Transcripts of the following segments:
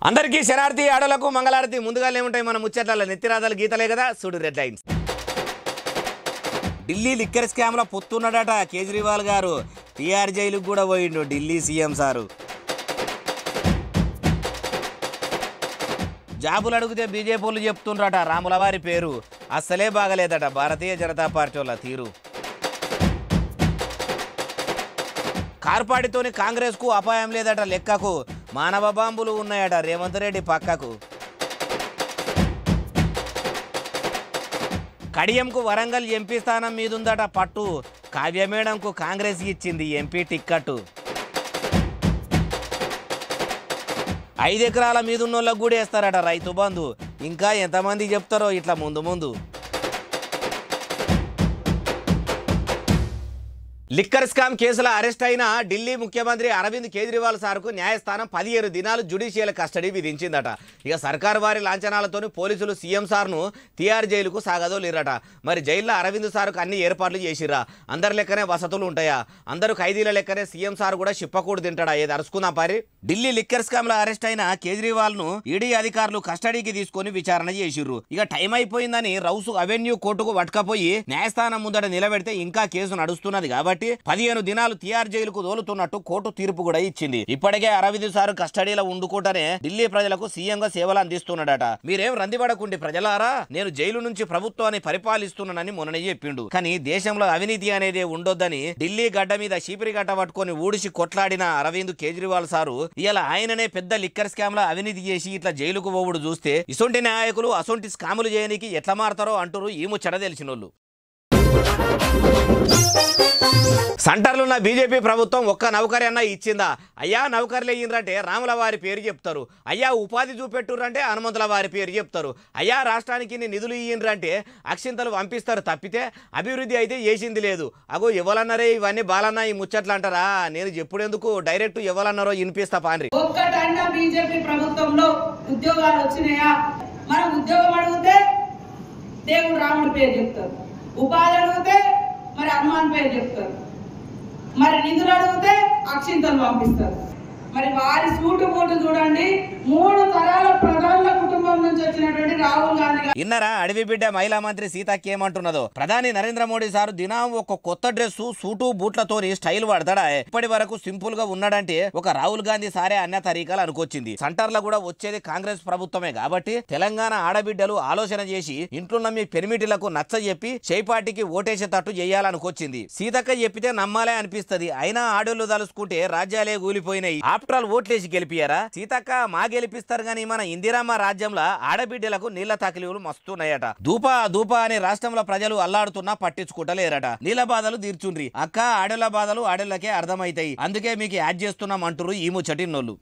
అందరికీ శరార్థి ఆడలకు మంగళారతి ముందుగానే ఏముంటాయి మన ముచ్చట్ల నెత్తిరాదాలు గీతలే కదా చూడు red lines. Delhi liquor scam లో పొత్తున్నాడట కేజ్రీవాల్ గారు. టీఆర్ జైలుకు కూడా పోయిండు ఢిల్లీ సీఎం సారు. జాబులు అడిగితే బీజేపీలు చెప్తుండ్రట రాముల వారి పేరు. అస్సలే బాగలేదట భారతీయ జనతా పార్టీ వాళ్ళ తీరు. కార్పాటితోని కాంగ్రెస్ కు అపాయం లేదట లెక్కకు. మానవ బాంబులు ఉన్నాయట రేవంత్ రెడ్డి పక్కకు. కడియంకు వరంగల్ ఎంపీ స్థానం మీదుందట పట్టు. కావ్య మేడంకు కాంగ్రెస్ ఇచ్చింది ఎంపీ టిక్కెట్టు. 5 ఎకరాల మీదున్నోళ్ళకు కూడా వేస్తారట రైతు బంధు. ఇంకా ఎంతమంది చెప్తారో ఇట్లా ముందు ముందు. లిక్కర్ స్కామ్ కేసులో అరెస్ట్ అయిన ఢిల్లీ ముఖ్యమంత్రి అరవింద్ కేజ్రీవాల్ సార్కు న్యాయస్థానం 17 దినాలు జ్యుడిషియల్ కస్టడీ విధించిందట. ఇక సర్కారు వారి లాంఛనాలతోని పోలీసులు సీఎం సార్ను తిహార్ జైలుకు సాగదోలిరట. మరి జైల్లో అరవింద్ సార్కు అన్ని ఏర్పాట్లు చేసిర్రా? అందరి లెక్కనే వసతులు ఉంటాయా? అందరూ ఖైదీల లెక్కనే సీఎం సార్ కూడా చిప్పకూడు తింటాడా? ఏది అరుచుకుందాం పారి. ఢిల్లీ లిక్కర్ స్కామ్ లో అరెస్ట్ అయిన కేజ్రీవాల్ ను ఈడీ అధికారులు కస్టడీకి తీసుకుని విచారణ చేసిర్రు. ఇక టైం అయిపోయిందని రౌసు అవెన్యూ కోర్టుకు పట్టుకపోయి న్యాయస్థానం ముందట నిలబెడితే ఇంకా కేసు నడుస్తున్నది కాబట్టి 15 దినాలు తిహార్ జైలుకు దోలుతున్నట్టు కోర్టు తీర్పు కూడా ఇచ్చింది. ఇప్పటికే అరవింద్ సార్ కస్టడీలో ఉండుకుంటేనే ఢిల్లీ ప్రజలకు సీఎంగా సేవలు అందిస్తున్నాడట. మీరేం రందిపడకుండి ప్రజలారా, నేను జైలు నుంచి ప్రభుత్వాన్ని పరిపాలిస్తున్నానని మొన్ననే చెప్పిండు. కానీ దేశంలో అవినీతి అనేది ఉండొద్దని ఢిల్లీ గడ్డ మీద చీపిరి గడ్డ పట్టుకొని ఊడిసి కొట్లాడిన అరవింద్ కేజ్రీవాల్ సారు ఇలా ఆయననే పెద్ద లిక్కర్ స్కామ్ లో అవినీతి చేసి ఇట్లా జైలుకు పోవుడు చూస్తే ఇసొంటి నాయకులు అసొంటి స్కాములు చేయడానికి ఎట్లా మారతారో అంటారు ఈ ముచ్చట తెలిసినోళ్ళు. సెంటర్లున్న బీజేపీ ప్రభుత్వం ఒక్క నౌకరి అన్నా ఇచ్చిందా? అయ్యా నౌకర్లు అయ్యిందంటే రాముల వారి పేరు చెప్తారు. అయ్యా ఉపాధి చూపెట్టురంటే హనుమంతుల వారి పేరు చెప్తారు. అయ్యా రాష్ట్రానికి నిధులు ఇయ్యిండ్రంటే అక్షింతలు పంపిస్తారు తప్పితే అభివృద్ధి అయితే చేసింది లేదు. అగో ఎవరన్నారే ఇవన్నీ బాలన్నా ఈ ముచ్చట్లు అంటారా? నేను చెప్పుడెందుకు డైరెక్ట్ ఎవరన్నారో వినిపిస్తా పాండ్రి. ఒక్కటన్నా బీజేపీ ప్రభుత్వంలో ఉద్యోగాలు వచ్చినాయా? మనం ఉద్యోగం అడిగితే దేవుడు రాముడి పేరు చెప్తారు, ఉపాధి అడిగితే మరి హనుమాన్ పేరు చెప్తారు, మరి నిధులు అడిగితే అక్షింతలు పంపిస్తారు. మరి వారి సూటు బూటు చూడండి. 3 తరాల ప్రధానుల కుటుంబం నుంచి వచ్చినటువంటి రాహుల్ గాంధీ. ఇన్నరా అడవి బిడ్డ మహిళా మంత్రి సీతకి ఏమంటున్నదో. ప్రధాని నరేంద్ర మోడీ సార్ దినం ఒక కొత్త డ్రెస్ సూటు బూట్లతోని స్టైల్ పడతాడా? ఇప్పటి వరకు సింపుల్ గా ఉన్నాడంటే ఒక రాహుల్ గాంధీ సారే అన్న తరీకాలు అనుకొచ్చింది. సెంటర్లో కూడా వచ్చేది కాంగ్రెస్ ప్రభుత్వమే కాబట్టి తెలంగాణ ఆడబిడ్డలు ఆలోచన చేసి ఇంట్లో మీ పెనిమిటిలకు నచ్చ చెప్పి చేపాటికి ఓటేసేటట్టు చేయాలనుకొచ్చింది. సీతక్క చెప్పితే నమ్మాలే అనిపిస్తది. అయినా ఆడోళ్ళు తలుసుకుంటే రాజ్యాలే కూలిపోయినాయి. ఆఫ్టర్ ఆల్ ఓట్లేసి గెలిపియారా? సీతక్క మా గెలిపిస్తారు గానీ మన ఇందిరామ్మ రాజ్యంలో ఆడబిడ్డలకు నీళ్ల తాకిలీలు మస్తున్నాయట. దూపా అని రాష్ట్రంలో ప్రజలు అల్లాడుతున్నా పట్టించుకుంటలేరట. నీళ్ల బాధలు తీర్చుండ్రి అక్క, ఆడోళ్ళ బాధలు ఆడోళ్ళకే అర్థమైతాయి. అందుకే మీకు యాడ్ చేస్తున్నాం అంటారు ఈ ముచ్చటిన్నోళ్ళు.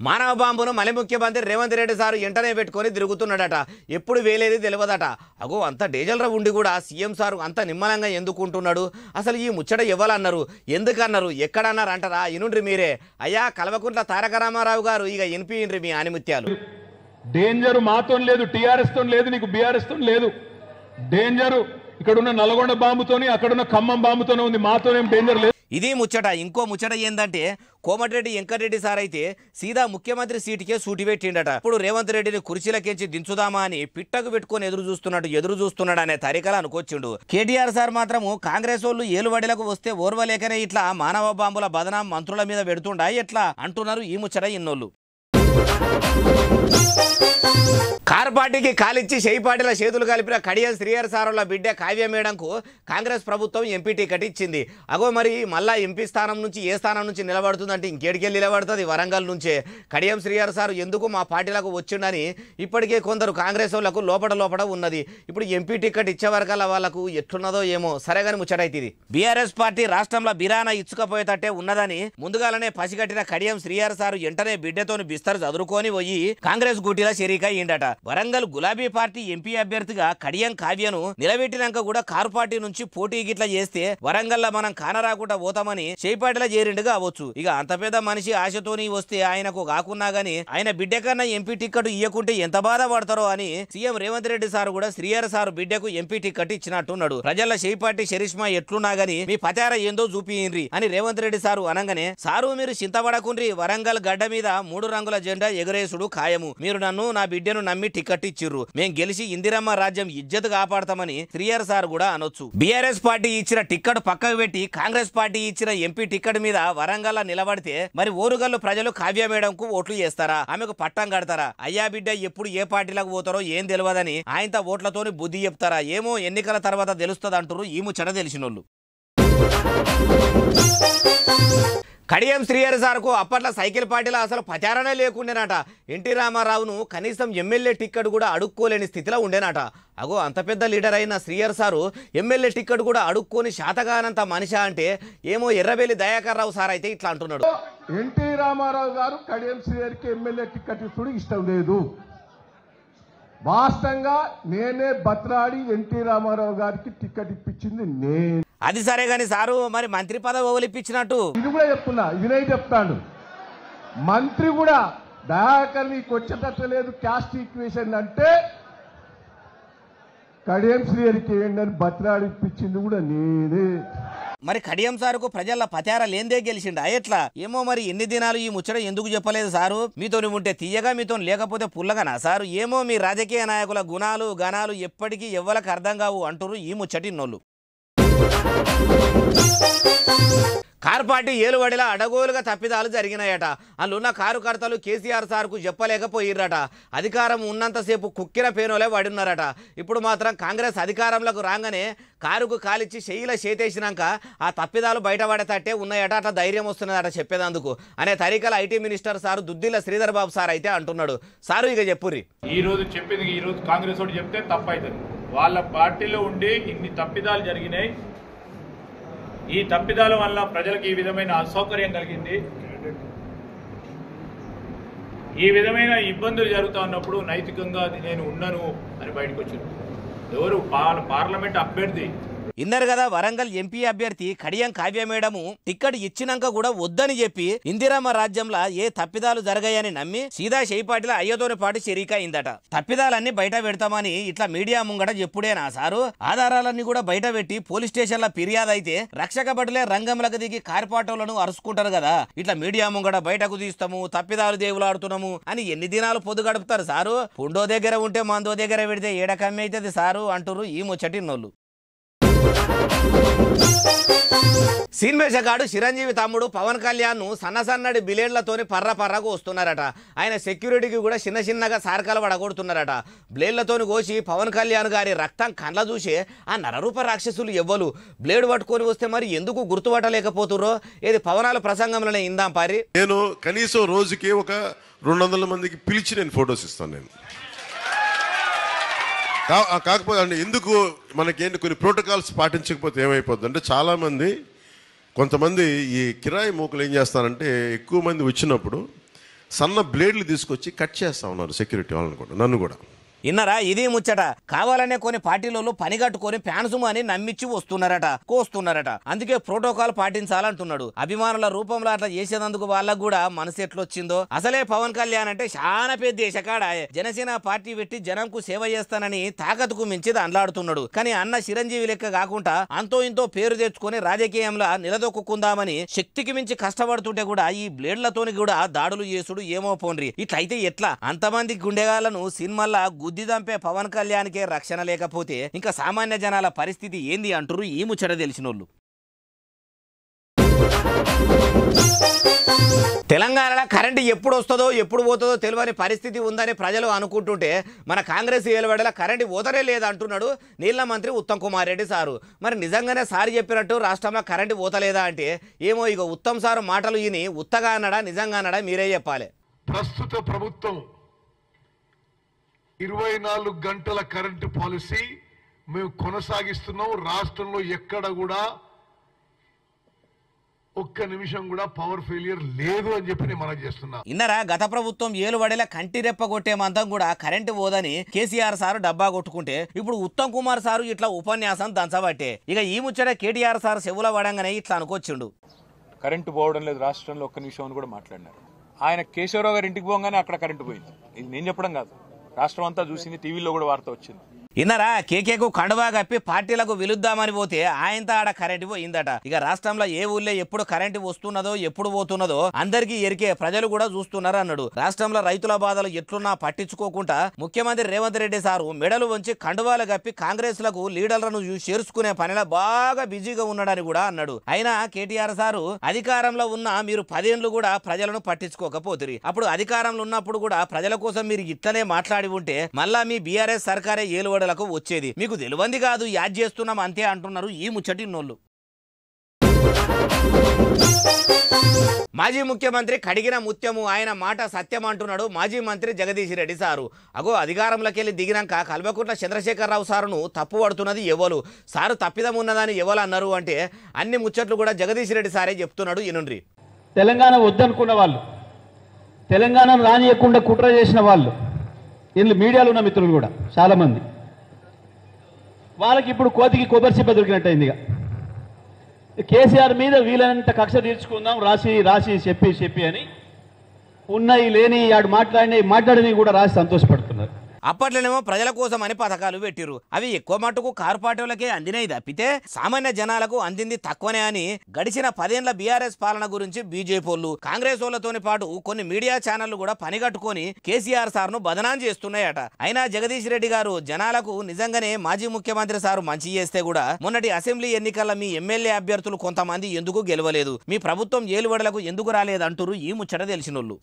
మానవ బాంబును మళ్ళీ ముఖ్యమంత్రి రేవంత్ రెడ్డి సార్ వెంటనే పెట్టుకొని తిరుగుతున్నాడట. ఎప్పుడు వేలేది తెలియదట. అగో అంత డేజల్రా ఉండి కూడా సీఎం సార్ అంత నిమ్మలంగా ఎందుకుంటున్నాడు? అసలు ఈ ముచ్చట ఇవ్వాలన్నారు, ఎందుకన్నారు, ఎక్కడన్నారు అంటారా? ఇనుండ్రి మీరే. అయ్యా కల్వకుంట్ల తారక రామారావు గారు ఇక వినిపిండ్రి మీ ఆనిముత్యాలు. డేంజర్ మాతో లేదు, టీఆర్ఎస్ తో లేదు, నీకు బీఆర్ఎస్ తో లేదు. డేంజర్ ఇక్కడున్న నల్గొండ బాంబుతోని అక్కడున్న ఖమ్మం బాంబుతోనే ఉంది, మాతోనేం డేంజర్ లేదు. ఇది ముచ్చట. ఇంకో ముచ్చట ఏందంటే కోమటిరెడ్డి వెంకటరెడ్డి సార్ అయితే సీదా ముఖ్యమంత్రి సీటుకే సూటి పెట్టిండట. ఇప్పుడు రేవంత్ రెడ్డిని కుర్చీలకెంచి దించుదామా అని పిట్టకు పెట్టుకుని ఎదురు చూస్తున్నాడు అనే తరికలు అనుకొచ్చిండు. కేటీఆర్ సార్ మాత్రము కాంగ్రెస్ వాళ్ళు ఏలుబడిలకు వస్తే ఓర్వలేకనే ఇట్లా మానవ బాంబుల బదనాం మంత్రుల మీద పెడుతుండా ఎట్లా అంటున్నారు ఈ ముచ్చట ఇన్నోళ్ళు. కారు పార్టీకి కాలిచ్చి చేయిపాటిల చేతులు కలిపిన కడియం శ్రీహరి సారుల బిడ్డ కావ్య మేడంకు కాంగ్రెస్ ప్రభుత్వం ఎంపీ టికెట్ ఇచ్చింది. అగో మరి మళ్ళా ఎంపీ స్థానం నుంచి ఏ స్థానం నుంచి నిలబడుతుందంటే ఇంకేడికెళ్ళి నిలబడుతుంది? వరంగల్ నుంచే. కడియం శ్రీహరి సారు ఎందుకు మా పార్టీలకు వచ్చిండని ఇప్పటికే కొందరు కాంగ్రెస్ వాళ్ళకు లోపల ఉన్నది. ఇప్పుడు ఎంపీ టికెట్ ఇచ్చే వరకల్లా వాళ్ళకు ఎట్లున్నదో ఏమో. సరేగాని ముచ్చటైతుంది. బీఆర్ఎస్ పార్టీ రాష్ట్రంలో బిరానా ఇచ్చుకపోయేటట్టే ఉన్నదని ముందుగాలనే పసిగట్టిన కడియం శ్రీహరి సారు వెంటనే బిడ్డతోని బిస్తరు చదువుకొని పోయి కాంగ్రెస్ గూటిలా షరీక్ అయ్యిండట. వరంగల్ గులాబీ పార్టీ ఎంపీ అభ్యర్థిగా కడియం కావ్యను నిలబెట్టినాక కూడా కారు పార్టీ నుంచి పోటీ గిట్లా చేస్తే వరంగల్ మనం కానరాకుండా పోతామని చేపాటిలా చేరిండు కావచ్చు. ఇక అంత పెద్ద మనిషి ఆశతోని వస్తే ఆయనకు కాకున్నా గానీ ఆయన బిడ్డ కన్నా ఎంపీ టికెట్ ఇయ్యకుంటే ఎంత బాధపడతారో అని సీఎం రేవంత్ రెడ్డి సార్ కూడా శ్రీహరి సార్ బిడ్డకు ఎంపీ టికెట్ ఇచ్చినట్టున్నాడు. ప్రజల చేపాటి షరిష్మా ఎట్లున్నా గానీ మీ పతార ఏందో చూపియండ్రి అని రేవంత్ రెడ్డి సారు అనగానే, సారు మీరు చింతపడకుండ్రి, వరంగల్ గడ్డ మీద 3 రంగుల జెండా ఎగరేసుడు ఖాయము, మీరు నన్ను నా బిడ్డను నమ్మి టికెట్ ఇచ్చిర్రు, మేం గెలిచి ఇందిరమ్మ రాజ్యం ఇజ్జత్ కాపాడతామని శ్రీహరి సార్ కూడా అనొచ్చు. బీఆర్ఎస్ పార్టీ ఇచ్చిన టికెట్ పక్కకు పెట్టి కాంగ్రెస్ పార్టీ ఇచ్చిన ఎంపీ టికెట్ మీద వరంగల్ నిలబడితే మరి ఓరుగల్లు ప్రజలు కావ్య మేడంకు ఓట్లు చేస్తారా, ఆమెకు పట్టం కడతారా? అయ్యా బిడ్డ ఎప్పుడు ఏ పార్టీలకు పోతారో ఏం తెలియదని ఆయనతో ఓట్లతోని బుద్ధి చెప్తారా ఏమో, ఎన్నికల తర్వాత తెలుస్తుంది అంటారు ఈ ముచ్చట తెలిసినోళ్ళు. కడియం శ్రీహరి సార్కు అప్పట్లో సైకిల్ పార్టీలో అసలు ప్రచారమే లేకుండేనట. ఎన్టీ రామారావును కనీసం ఎమ్మెల్యే టికెట్ కూడా అడుక్కోలేని స్థితిలో ఉండేనట. అగో అంత పెద్ద లీడర్ అయిన శ్రీహరి సారు ఎమ్మెల్యే టికెట్ కూడా అడుక్కొని శాతగానంత మనిషి అంటే ఏమో ఎర్రబెల్లి దయాకర్ రావు సార్ అయితే ఇట్లా అంటున్నాడు. ఎన్టీ రామారావు గారు కడియం శ్రీహరికి ఎమ్మెల్యే టికెట్ ఇప్పుడు ఇష్టం లేదు. వాస్తవంగా నేనే బత్రాడి ఎన్టీ రామారావు గారికి టికెట్ ఇప్పించింది నేను. అది సరే గాని సారు మరి మంత్రి పదవి ఓలిప్పించినట్టు ఇది కూడా చెప్తున్నా, వినయ్ చెప్తాడు. మంత్రి కూడా దయాకర్ నీకు వచ్చేటట్టు లేదు క్యాస్ట్ ఈక్వేషన్ అంటే కడియం శ్రీహరికి ఏంటని బత్రాడి ఇప్పించింది కూడా నేనే. మరి కడియం సారుకు ప్రజల పచార లేందే గెలిచిండా ఎట్లా ఏమో, మరి ఎన్ని దినాలు ఈ ముచ్చట ఎందుకు చెప్పలేదు సారు? మీతోని ఉంటే తీయగా, మీతో లేకపోతే పుల్లగానా సారు? ఏమో మీ రాజకీయ నాయకుల గుణాలు గణాలు ఎప్పటికీ ఎవ్వలకు అర్థం కావు అంటారు ఈ ముచ్చటిన్నోళ్ళు. కారు పార్టీ ఏలువడిలా అడగోలుగా తప్పిదాలు జరిగినాయట. అందులో కారుకర్తలు కేసీఆర్ సార్కు చెప్పలేకపోయిర్రట. అధికారం ఉన్నంతసేపు కుక్కిన పేనోలే పడిన్నారట. ఇప్పుడు మాత్రం కాంగ్రెస్ అధికారంలోకి రాగానే కారుకు కాలిచ్చి చెయ్యిల చేతేసినాక ఆ తప్పిదాలు బయటపడేటట్టే ఉన్నాయట. అట్లా ధైర్యం వస్తున్నదట చెప్పేదందుకు అనే తరీకల IT minister sir Duddilla Sridhar Babu sir అయితే అంటున్నాడు. సారు ఇక చెప్పుర్రి. ఈ రోజు చెప్పింది ఈ రోజు కాంగ్రెస్ వాడు చెప్తే తప్పైతుంది. వాళ్ళ పార్టీలో ఉండి ఇన్ని తప్పిదాలు జరిగినాయి. ఈ తప్పిదాల వల్ల ప్రజలకు ఈ విధమైన అసౌకర్యం కలిగింది. ఈ విధమైన ఇబ్బందులు జరుగుతూ ఉన్నప్పుడు నైతికంగా నేను ఉన్నాను అని బయటకు వచ్చారు. ఎవరు పార్లమెంట్ అభ్యర్థి ఇన్నారు కదా, వరంగల్ ఎంపీ అభ్యర్థి కడియం కావ్య మేడము టికెట్ ఇచ్చినాక కూడా వద్దని చెప్పి ఇందిరమ్మ రాజ్యంలో ఏ తప్పిదాలు జరగాయని నమ్మి సీదా చేపాటిలో అయ్యతోని పాటు చెరికైందట. తప్పిదాలన్నీ బయట పెడతామని ఇట్లా మీడియా ముంగట చెప్పుడేనా సారు? ఆధారాలన్నీ కూడా బయట పెట్టి పోలీస్ స్టేషన్ల ఫిర్యాదు అయితే రక్షక భటులే రంగంలోకి దిగి కార్పాటోలను అరుచుకుంటారు కదా. ఇట్లా మీడియా ముంగట బయటకు తీస్తాము, తప్పిదాలు దేవులాడుతున్నాము అని ఎన్ని దినాలు పొద్దు గడుపుతారు సారు? పుండో దగ్గర ఉంటే మందో దగ్గర పెడితే ఏడ కమ్మి అవుతుంది సారు అంటారు ఈ ముచ్చటిన్నోళ్ళు. సీన్మేషగాడు చిరంజీవి తమ్ముడు పవన్ కళ్యాణ్ ను సన్నసన్నడి బిలేడ్లతోని పర్రకు వస్తున్నారట. ఆయన సెక్యూరిటీకి కూడా చిన్నగా సార్కాలు పడగొడుతున్నారట. బ్లేడ్లతోని కోసి పవన్ కళ్యాణ్ గారి రక్తం కండ్ల చూసి ఆ నరరూప రాక్షసులు ఎవ్వలు బ్లేడ్ పట్టుకొని వస్తే మరి ఎందుకు గుర్తుపట్టలేకపోతుర్రో ఏది పవనాల ప్రసంగంలోనే ఇందాం పారి. నేను కనీసం రోజుకి ఒక 200 మందికి పిలిచి నేను ఫొటోస్ ఇస్తాను. నేను కాకపోతే అంటే ఎందుకు మనకేంటి కొన్ని ప్రోటోకాల్స్ పాటించకపోతే ఏమైపోద్ది అంటే కొంతమంది ఈ కిరాయి మూకలు ఏం చేస్తారంటే ఎక్కువ మంది వచ్చినప్పుడు సన్న బ్లేడ్లు తీసుకొచ్చి కట్ చేస్తా ఉన్నారు సెక్యూరిటీ వాళ్ళని కూడా, నన్ను కూడా. ఇన్నరా ఇది ముచ్చట. కావాలనే కొన్ని పార్టీలలో పని కట్టుకొని ఫ్యాన్సుము అని నమ్మించి కోస్తున్నారట. అందుకే ప్రోటోకాల్ పాటించాలంటున్నాడు. అభిమానుల రూపంలో అట్లా చేసేందుకు వాళ్ళకు కూడా మనసు ఎట్లొచ్చిందో. అసలే పవన్ కళ్యాణ్ అంటే చాలా పెద్ద దేశకాడ జనసేన పార్టీ పెట్టి జనంకు సేవ చేస్తానని తాకతుకు మించిది అండ్లాడుతున్నాడు. కానీ అన్న చిరంజీవి లెక్క కాకుండా అంతో ఇంతో పేరు తెచ్చుకొని రాజకీయంలో నిలదొక్కుందామని శక్తికి మించి కష్టపడుతుంటే కూడా ఈ బ్లేడ్లతోని కూడా దాడులు చేసుడు ఏమో పోన్రి. ఇట్లయితే ఎట్లా? అంతమంది గుండెగాళ్లను సినిమాల్లో గుద్ది దంపే పవన్ కళ్యాణ్కే రక్షణ లేకపోతే ఇంకా సామాన్య జనాల పరిస్థితి ఏంది అంటారు ఈ ముచ్చట తెలిసినోళ్ళు. తెలంగాణలో కరెంటు ఎప్పుడు వస్తుందో ఎప్పుడు పోతుందో తెలియని పరిస్థితి ఉందని ప్రజలు అనుకుంటుంటే మన కాంగ్రెస్ ఏలుబడిలో కరెంటు పోతనే లేదంటున్నాడు నీళ్ల మంత్రి ఉత్తమ్ కుమార్ రెడ్డి సారు. మరి నిజంగానే సార్ చెప్పినట్టు రాష్ట్రంలో కరెంటు పోతలేదా అంటే ఏమో ఇక ఉత్తమ్ సారు మాటలు విని ఉత్తగా అన్నాడా నిజంగా అన్నాడా మీరే చెప్పాలి. ప్రస్తుత ప్రభుత్వం 24 గంటల కరెంటు పాలసీ మేము కొనసాగిస్తున్నాం. రాష్ట్రంలో ఎక్కడ కూడా ఒక్క నిమిషం కూడా పవర్ ఫెయిలియర్ లేదు అని చెప్పి నేను మనం చేస్తున్నా. ఇన్నరా గత ప్రభుత్వం ఏలుబడిలా కంటి రెప్ప కొట్టే మంతం కూడా కరెంటు పోదని కేసీఆర్ సారు డబ్బా కొట్టుకుంటే ఇప్పుడు ఉత్తమ్ కుమార్ సారు ఇట్లా ఉపన్యాసం దంచబట్టే ఇక ఈ ముచ్చట కేటీఆర్ సార్ చెవుల పడంగానే ఇట్లా అనుకొచ్చిండు. కరెంటు పోవడం లేదు రాష్ట్రంలో, ఒక్క నిమిషం అని కూడా మాట్లాడినారు. ఆయన కేశవరావు గారి ఇంటికి పోగానే అక్కడ కరెంటు పోయింది. ఇది నేను చెప్పడం కాదు, రాష్ట్రం అంతా చూసింది, టీవీలో కూడా వార్త వచ్చింది. ఇన్నరా కేకేకు కండువా కప్పి పార్టీలకు విలుద్దామని పోతే ఆయనతో ఆడ కరెంటు పోయిందట. ఇక రాష్ట్రంలో ఏ ఊళ్ళో ఎప్పుడు కరెంటు వస్తున్నదో ఎప్పుడు పోతున్నదో అందరికీ ఎరికే, ప్రజలు కూడా చూస్తున్నారు అన్నాడు. రాష్ట్రంలో రైతుల బాధలు ఎట్లున్నా పట్టించుకోకుండా ముఖ్యమంత్రి రేవంత్ రెడ్డి సారు మెడలు వంచి కండువాలు కప్పి కాంగ్రెస్ లకు లీడర్లను చేర్చుకునే పనిలో బాగా బిజీగా ఉన్నాడని కూడా అన్నాడు. అయినా కేటీఆర్ సారు అధికారంలో ఉన్న మీరు 10 ఏళ్లు కూడా ప్రజలను పట్టించుకోకపోతురి. అప్పుడు అధికారంలో ఉన్నప్పుడు కూడా ప్రజల కోసం మీరు ఇట్లనే మాట్లాడి ఉంటే మళ్ళా మీ బీఆర్ఎస్ సర్కారే ఏలువడ వచ్చేది. మీకు తెలియంది కాదు, యాడ్ చేస్తున్నాం అంతే అంటున్నారు ఈ ముచ్చటిన్నోళ్ళు. మాజీ ముఖ్యమంత్రి కడిగిన ముత్యము, ఆయన మాట సత్యం అంటున్నాడు మాజీ మంత్రి జగదీష్ రెడ్డి సారు. అగో అధికారంలోకి వెళ్ళి దిగినాక కల్వకుంట్ల చంద్రశేఖరరావు సారును తప్పు పడుతున్నది ఎవరు, సారు తప్పిదం ఉన్నదని ఎవరు అన్నారు అంటే అన్ని ముచ్చట్లు కూడా జగదీష్ రెడ్డి సారే చెప్తున్నాడు. ఇనుండ్రి. తెలంగాణ వద్దనుకున్న వాళ్ళు, తెలంగాణను రానియకుండా కుట్ర చేసిన వాళ్ళు, ఇందులో మీడియాలో ఉన్న మిత్రులు కూడా చాలామంది, వాళ్ళకి ఇప్పుడు కోతికి కొబ్బరి చిప్ప దొరికినట్టయింది. ఇక కేసీఆర్ మీద వీలైనంత కక్ష తీర్చుకుందాం రాసి చెప్పి అని ఉన్నాయి లేని ఆడు మాట్లాడినవి కూడా రాసి సంతోషపడుతున్నారు. అప్పట్లోనేమో ప్రజల కోసం అని పథకాలు పెట్టిరు. అవి ఎక్కువ మట్టుకు కార్పొరేటర్లకే అందినాయి తప్పితే సామాన్య జనాలకు అందింది తక్కువనే అని గడిచిన 10 ఏళ్ల బీఆర్ఎస్ పాలన గురించి బీజేపీ వాళ్ళు కాంగ్రెస్ వాళ్ళతోని పాటు కొన్ని మీడియా ఛానళ్లు కూడా పనిగట్టుకొని కేసీఆర్ సార్ను బదనాం చేస్తున్నాయట. అయినా జగదీష్ రెడ్డి గారు జనాలకు నిజంగానే మాజీ ముఖ్యమంత్రి సారు మంచి చేస్తే కూడా మొన్నటి అసెంబ్లీ ఎన్నికల్లో మీ ఎమ్మెల్యే అభ్యర్థులు కొంతమంది ఎందుకు గెలవలేదు, మీ ప్రభుత్వం ఏలుబడులకు ఎందుకు రాలేదంటారు ఈ ముచ్చట తెలిసినోళ్ళు.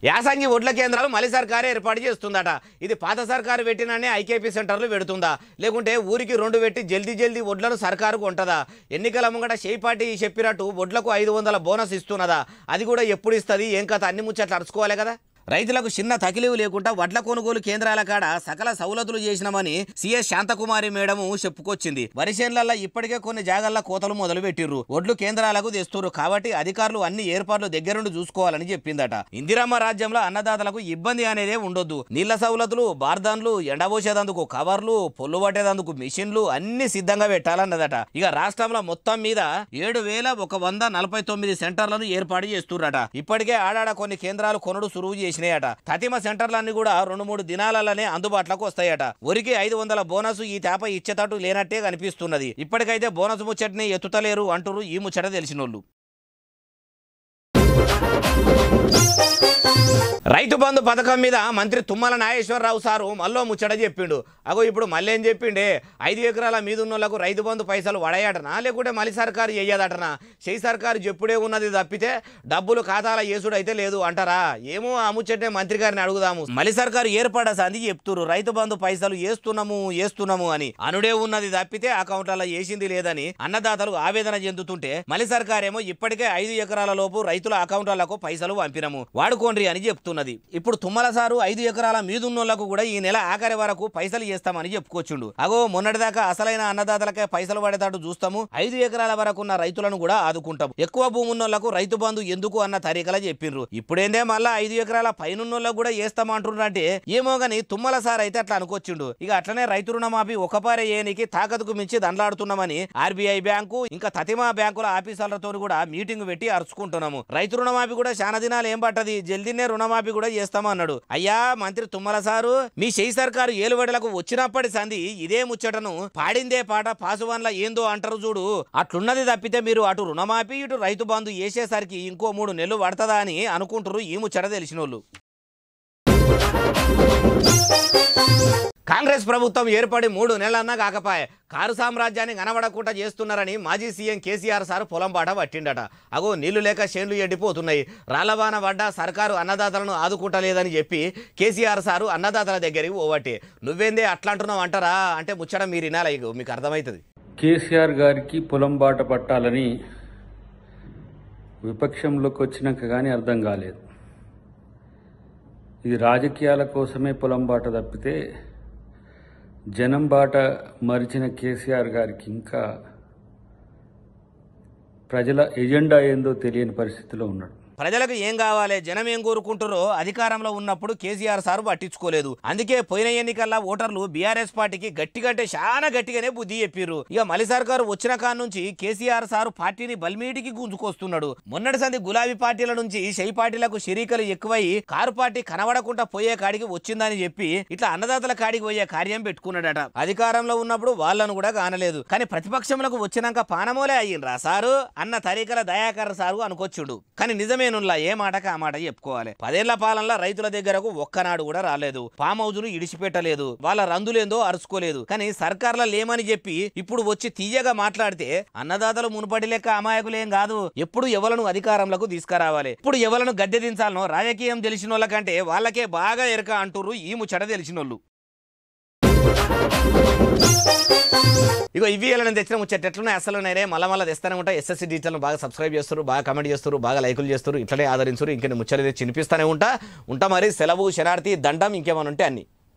యాసంగి ఒడ్ల కేంద్రాలు మళ్ళీ సర్కారే ఏర్పాటు చేస్తుందట. ఇది పాత సర్కారు పెట్టిననే ఐకేపీ సెంటర్లు పెడుతుందా, లేకుంటే ఊరికి 2 పెట్టి జల్దీ ఒడ్లను సర్కారు కొంటదా? ఎన్నికల ముంగట షేయ్ పార్టీ చెప్పినట్టు ఒడ్లకు 500 బోనస్ ఇస్తున్నదా? అది కూడా ఎప్పుడు ఇస్తుంది ఏం కథ అన్ని ముచ్చట్లు అరుచుకోవాలి కదా. రైతులకు చిన్న తకిలీవు లేకుండా వడ్ల కొనుగోలు కేంద్రాల కాడ సకల సౌలతులు చేసినామని సీఎస్ శాంతకుమారి మేడము చెప్పుకొచ్చింది. వరిచేన్లల్లో ఇప్పటికే కొన్ని జాగాల్లో కోతలు మొదలు పెట్టిర్రు, ఒడ్లు కేంద్రాలకు తెస్తున్నారు కాబట్టి అధికారులు అన్ని ఏర్పాట్లు దగ్గరుండి చూసుకోవాలని చెప్పిందట. ఇందిరమ్మ రాజ్యంలో అన్నదాతలకు ఇబ్బంది అనేదే ఉండొద్దు, నీళ్ల సౌలతులు, బార్దాన్లు, ఎండబోసేదందుకు కవర్లు, పొల్లు పట్టేదందుకు మిషన్లు అన్ని సిద్ధంగా పెట్టాలన్నదట. ఇక రాష్ట్రంలో మొత్తం మీద 7,149 సెంటర్లను ఏర్పాటు చేస్తుర్రట. ఇప్పటికే ఆడాడ కొన్ని కేంద్రాలు కొనుడు సురువు చేసి తతిమ సెంటర్లన్నీ కూడా 2-3 దినాలనే అందుబాటులోకి వస్తాయట. ఊరికి 500 బోనస్ ఈ తేప ఇచ్చేటట్టు లేనట్టే కనిపిస్తున్నది. ఇప్పటికైతే బోనస్ ముచ్చటని ఎత్తుతలేరు అంటారు ఈ ముచ్చట తెలిసినోళ్ళు. రైతు బంధు పథకం మీద మంత్రి తుమ్మల నాగేశ్వరరావు సారు మళ్ళీ ముచ్చట చెప్పిండు. అగో ఇప్పుడు మళ్ళీ ఏం చెప్పిండే, 5 ఎకరాల మీద ఉన్నోళ్లకు రైతు బంధు పైసలు వడయాటనా లేకుంటే మళ్ళీ సర్కారు చెయ్యదటనా? చెయ్యి సర్కారు చెప్పుడే ఉన్నది తప్పితే డబ్బులు ఖాతాల వేసుడు అయితే లేదు అంటారా? ఏమో ఆ ముచ్చటే మంత్రి గారిని అడుగుదాము. మళ్ళీ సర్కారు ఏర్పడస అంది చెప్తున్నారు, రైతు బంధు పైసలు వేస్తున్నాము అని అనుడే ఉన్నది తప్పితే అకౌంట్లలో వేసింది లేదని అన్నదాతలు ఆవేదన చెందుతుంటే మళ్ళీ సర్కారేమో ఇప్పటికే 5 ఎకరాల లోపు రైతుల అకౌంట్లకు పైసలు పంపినము వాడుకోండి అని చెప్తున్నది. ఇప్పుడు తుమ్మల సారు 5 ఎకరాల మీదున్నోళ్లకు కూడా ఈ నెల ఆఖరి వరకు పైసలు చేస్తామని చెప్పుకొచ్చుండు. అగో మొన్నటిదాకా అసలైన అన్నదాతలకే పైసలు పడేటట్టు చూస్తాము, 5 ఎకరాల వరకు ఉన్న రైతులను కూడా ఆదుకుంటాం, ఎక్కువ భూమి ఉన్నోళ్లకు రైతు బంధు ఎందుకు అన్న తరీకలా చెప్పిండ్రు. ఇప్పుడేందే మళ్ళా 5 ఎకరాల పైనున్నోళ్లకు కూడా వేస్తామంటున్నారంటే ఏమో గాని తుమ్మల సార్ అయితే అట్లా అనుకొచ్చిండు. ఇక అట్లనే రైతు రుణమాఫీ ఒకపారే ఏనికి తాకతుకు మించి దండలాడుతున్నామని ఆర్బీఐ బ్యాంకు ఇంకా తతిమా బ్యాంకుల ఆఫీసర్లతో కూడా మీటింగ్ పెట్టి అరుచుకుంటున్నాము. రైతు రుణమాఫీ కూడా చాలా దినాలు ఏం పట్టది, జల్దీనే రుణమాఫీ కూడా చేస్తామన్నాడు. అయ్యా మంత్రి తుమ్మల సారు, మీ చెయ్యి సర్కారు ఏలుబడులకు వచ్చినప్పటి సంధి ఇదే ముచ్చటను పాడిందే పాట పాసువాన్ల ఏందో అంటారు చూడు, అట్లున్నది తప్పితే మీరు అటు రుణమాఫీ ఇటు రైతు బంధు చేసేసరికి ఇంకో 3 నెలలు పడతదా అని అనుకుంటారు ఈ ముచ్చట తెలిసినోళ్ళు. కాంగ్రెస్ ప్రభుత్వం ఏర్పడి 3 నెలలన్నా కాకపాయే కారు సామ్రాజ్యాన్ని కనబడకుండా చేస్తున్నారని మాజీ సీఎం కేసీఆర్ సార్ పొలం బాట పట్టిండట. అగో నీళ్లు లేక చేన్లు ఎండిపోతున్నాయి, రాళ్లవాన పడ్డ సర్కారు అన్నదాతలను ఆదుకుంటలేదని చెప్పి కేసీఆర్ సారు అన్నదాతల దగ్గరికి పోవట్టే. నువ్వేందే అట్లా అంటున్నావు అంటారా అంటే ముచ్చట మీరు వినాలి, మీకు అర్థమవుతుంది. కేసీఆర్ గారికి పొలం బాట పట్టాలని విపక్షంలోకి వచ్చినాక కానీ అర్థం కాలేదు. ఇది రాజకీయాల కోసమే పొలం బాట తప్పితే జనం బాట మరిచిన కేసీఆర్ గారికి ఇంకా ప్రజల ఎజెండా ఏందో తెలియని పరిస్థితిలో ఉన్నాడు. ప్రజలకు ఏం కావాలి, జనం ఏం కోరుకుంటారో అధికారంలో ఉన్నప్పుడు కేసీఆర్ సార్ పట్టించుకోలేదు. అందుకే పోయిన ఎన్నికల్లో ఓటర్లు బీఆర్ఎస్ పార్టీకి గట్టిగంటే చాలా గట్టిగానే బుద్ధి చెప్పిర్రు. ఇక మలి సర్కారు వచ్చిన కాడ నుంచి కేసీఆర్ సారు పార్టీని బల్మీటికి గుంజుకొస్తున్నాడు. మొన్నటి సంది గులాబీ పార్టీల నుంచి షై పార్టీలకు షరీకలు ఎక్కువై కారు పార్టీ కనబడకుండా పోయే కాడికి వచ్చిందని చెప్పి ఇట్లా అన్నదాతల కాడికి పోయే కార్యం పెట్టుకున్నాడట. అధికారంలో ఉన్నప్పుడు వాళ్ళను కూడా కానలేదు, కానీ ప్రతిపక్షంలోకి వచ్చినాక పానమోలే అయ్యిండ్రా సారు అన్న తరీకల దయాకర్ సారు అనుకొచ్చుడు. కానీ నిజమే ఏ మాటకి ఆ మాట చెప్పుకోవాలి. 10 ఏళ్ల పాలనలో రైతుల దగ్గరకు ఒక్కనాడు కూడా రాలేదు, ఫామ్ హౌజులు ఇడిచిపెట్టలేదు, వాళ్ళ రందులేందో అరుచుకోలేదు. కానీ సర్కార్లో లేమని చెప్పి ఇప్పుడు వచ్చి తీయగా మాట్లాడితే అన్నదాతలు మునుపటి లెక్క అమాయకులేం కాదు. ఎప్పుడు ఎవలను అధికారంలోకి తీసుకురావాలి, ఇప్పుడు ఎవలను గద్దె దించాలనో రాజకీయం తెలిసిన వాళ్ళ కంటే వాళ్ళకే బాగా ఎరక అంటుర్రు ఈ ముచ్చట తెలిసిన వాళ్ళు. ఇగో ఇవి ఎలా తెచ్చిన ముచ్చట ఎట్లున్నా అసలు నేనే మళ్ళీ తెస్తానే ఉంటా. ఎస్ఎస్సీ డిజిటల్ బాగా సబ్స్క్రైబ్ చేస్తారు, బాగా కమెంట్ చేస్తారు, బాగా లైకులు చేస్తారు, ఇట్లనే ఆదరించారు. ఇంకెన్ని ముచ్చట చినిపిస్తానే ఉంటా. మరి సెలవు, శనార్థి, దండం ఇంకేమైనా ఉంటే అన్ని.